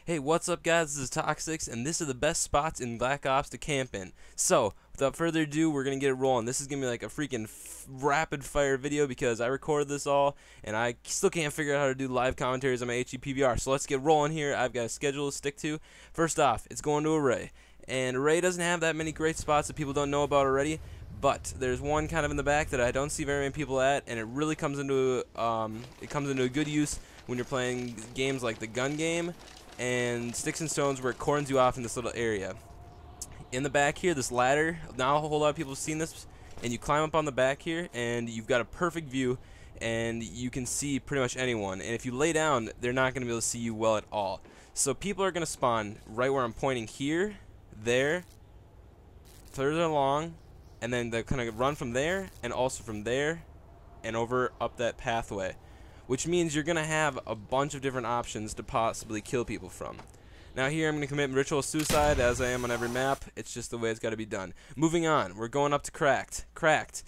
Hey, what's up guys, this is Toxics, and this is the best spots in Black Ops to camp in. So, without further ado, we're going to get it rolling. This is going to be like a freaking rapid fire video because I recorded this all, and I still can't figure out how to do live commentaries on my HEPVR. So let's get rolling here. I've got a schedule to stick to. First off, it's going to Array. And Array doesn't have that many great spots that people don't know about already, but there's one kind of in the back that I don't see very many people at, and it really comes into a good use when you're playing games like the gun game and Sticks and Stones, where it cordons you off in this little area. In the back here, this ladder, now a whole lot of people have seen this, and you climb up on the back here and you've got a perfect view and you can see pretty much anyone, and if you lay down they're not going to be able to see you well at all. So people are going to spawn right where I'm pointing here, there, further along, and then they're going to run from there and also from there and over up that pathway, which means you're going to have a bunch of different options to possibly kill people from. Now here I'm going to commit ritual suicide, as I am on every map. It's just the way it's got to be done. Moving on, we're going up to Cracked. Cracked.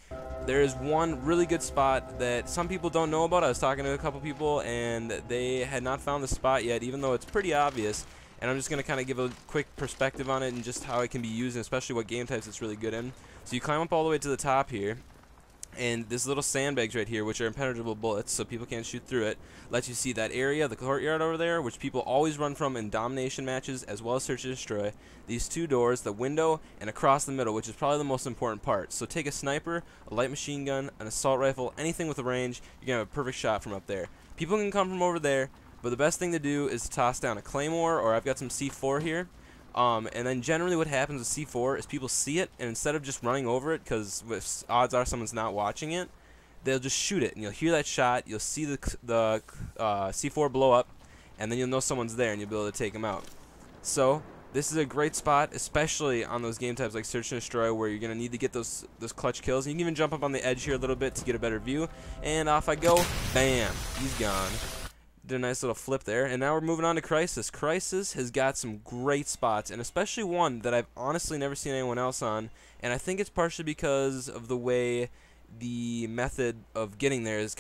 There is one really good spot that some people don't know about. I was talking to a couple people and they had not found the spot yet, even though it's pretty obvious. And I'm just going to kind of give a quick perspective on it and just how it can be used, and especially what game types it's really good in. So you climb up all the way to the top here, and this little sandbags right here, which are impenetrable bullets so people can't shoot through it, lets you see that area, the courtyard over there, which people always run from in domination matches as well as search and destroy. These two doors, the window, and across the middle, which is probably the most important part. So take a sniper, a light machine gun, an assault rifle, anything with a range, you're going to have a perfect shot from up there. People can come from over there, but the best thing to do is to toss down a claymore, or I've got some C4 here. And then generally what happens with C4 is people see it, and instead of just running over it, because odds are someone's not watching it, they'll just shoot it, and you'll hear that shot, you'll see the C4 blow up, and then you'll know someone's there, and you'll be able to take them out. So this is a great spot, especially on those game types like Search and Destroy, where you're going to need to get those clutch kills. And you can even jump up on the edge here a little bit to get a better view, and off I go. Bam! He's gone. Did a nice little flip there, and now we're moving on to Crisis. Crisis has got some great spots, and especially one that I've honestly never seen anyone else on, and I think it's partially because of the way the method of getting there is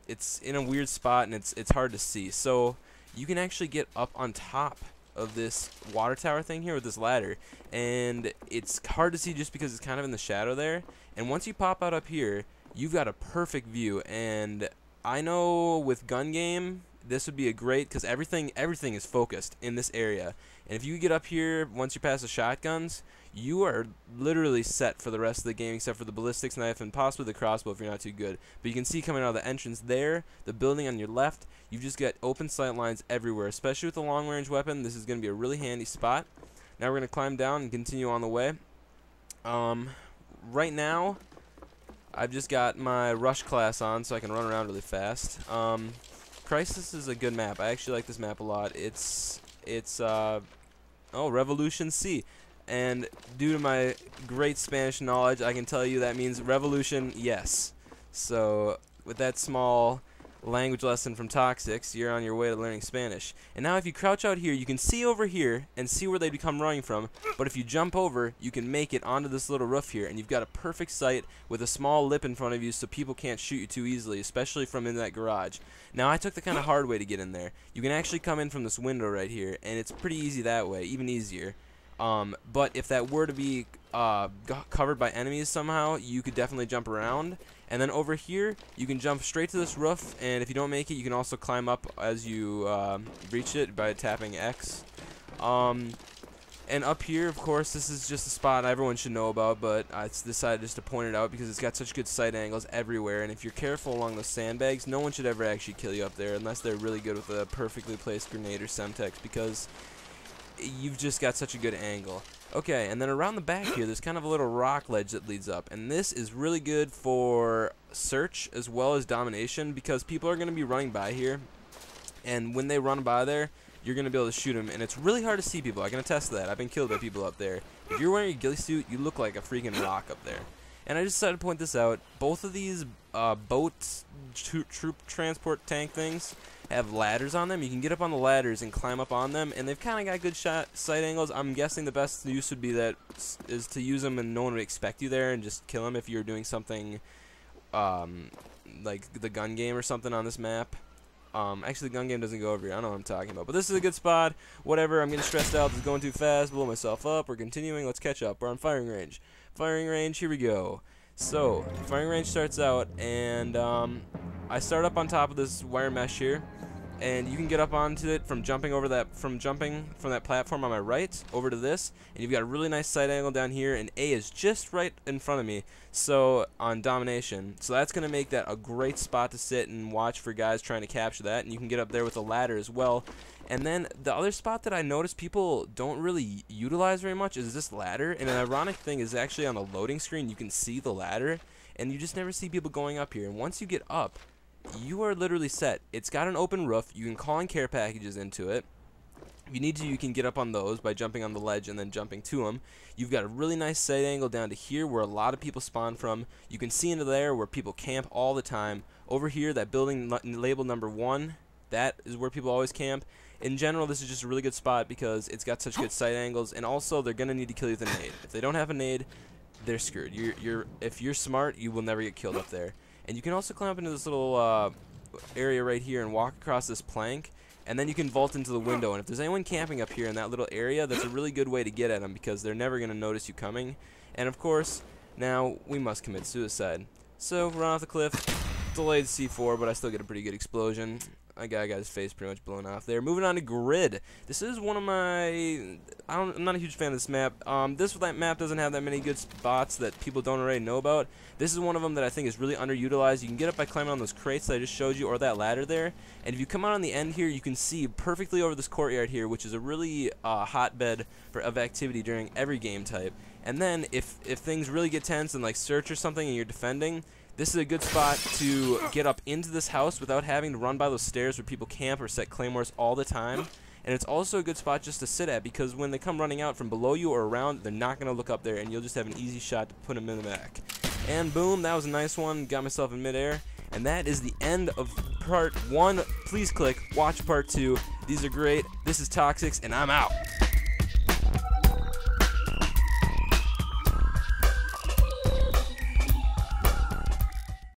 it's in a weird spot, and it's hard to see. So you can actually get up on top of this water tower thing here with this ladder, and it's hard to see just because it's kind of in the shadow there, and once you pop out up here, you've got a perfect view. And I know with gun game this would be a great, because everything is focused in this area, and if you get up here once you pass the shotguns, you are literally set for the rest of the game, except for the ballistics knife and possibly the crossbow if you're not too good. But you can see coming out of the entrance there, the building on your left, you've just got open sight lines everywhere, especially with a long range weapon. This is going to be a really handy spot. Now we're going to climb down and continue on the way. Right now I've just got my rush class on so I can run around really fast. Crisis is a good map. I actually like this map a lot. It's Revolution C, and due to my great Spanish knowledge, I can tell you that means revolution, yes. So with that small language lesson from Toxics, you're on your way to learning Spanish. And now if you crouch out here, you can see over here and see where they become running from, but if you jump over, you can make it onto this little roof here, and you've got a perfect sight with a small lip in front of you so people can't shoot you too easily, especially from in that garage. Now I took the kind of hard way to get in there. You can actually come in from this window right here, and it's pretty easy that way, even easier. But if that were to be covered by enemies somehow, you could definitely jump around. And then over here, you can jump straight to this roof, and if you don't make it, you can also climb up as you reach it by tapping X. And up here, of course, this is just a spot everyone should know about, but I decided just to point it out because it's got such good sight angles everywhere, and if you're careful along those sandbags, no one should ever actually kill you up there unless they're really good with a perfectly placed grenade or Semtex, because you've just got such a good angle. Okay, and then around the back here, there's kind of a little rock ledge that leads up, and this is really good for search as well as domination, because people are going to be running by here, and when they run by there, you're going to be able to shoot them, and it's really hard to see people. I can attest to that. I've been killed by people up there. If you're wearing a ghillie suit, you look like a freaking rock up there. And I just decided to point this out. Both of these troop transport tank things have ladders on them. You can get up on the ladders and climb up on them, and they've kind of got good sight angles. I'm guessing the best use would be to use them and no one would expect you there, and just kill them if you're doing something like the gun game or something on this map. Actually, the gun game doesn't go over here. I don't know what I'm talking about. But this is a good spot. Whatever. I'm getting stressed out. This is going too fast. Blow myself up. We're continuing. Let's catch up. We're on firing range. Firing range. Here we go. So, firing range starts out, and I start up on top of this wire mesh here. And you can get up onto it from jumping over that, from that platform on my right over to this, and you've got a really nice sight angle down here, and A is just right in front of me, so on domination. So that's going to make that a great spot to sit and watch for guys trying to capture that, and you can get up there with a ladder as well. And then the other spot that I notice people don't really utilize very much is this ladder, and an ironic thing is actually on the loading screen you can see the ladder, and you just never see people going up here. And once you get up, you are literally set. It's got an open roof. You can call in care packages into it. If you need to, you can get up on those by jumping on the ledge and then jumping to them. You've got a really nice sight angle down to here where a lot of people spawn from. You can see into there where people camp all the time. Over here, that building labeled number 1, that is where people always camp. In general, this is just a really good spot because it's got such good sight angles, and also they're going to need to kill you with a nade. If they don't have a nade, they're screwed. If you're smart, you will never get killed up there. And you can also climb up into this little area right here and walk across this plank, and then you can vault into the window. And if there's anyone camping up here in that little area, that's a really good way to get at them because they're never going to notice you coming. And of course, now we must commit suicide. So run off the cliff, delayed C4, but I still get a pretty good explosion. A guy got his face pretty much blown off there. Moving on to Grid. This is one of my... I'm not a huge fan of this map. This map doesn't have that many good spots that people don't already know about. This is one of them that I think is really underutilized. You can get up by climbing on those crates that I just showed you, or that ladder there. And if you come out on the end here, you can see perfectly over this courtyard here, which is a really hotbed of activity during every game type. And then if things really get tense and like search or something and you're defending, this is a good spot to get up into this house without having to run by those stairs where people camp or set claymores all the time. And it's also a good spot just to sit at because when they come running out from below you or around, they're not going to look up there and you'll just have an easy shot to put them in the back. And boom, that was a nice one. Got myself in midair. And that is the end of part 1. Please click watch part 2. These are great. This is Toxics, and I'm out.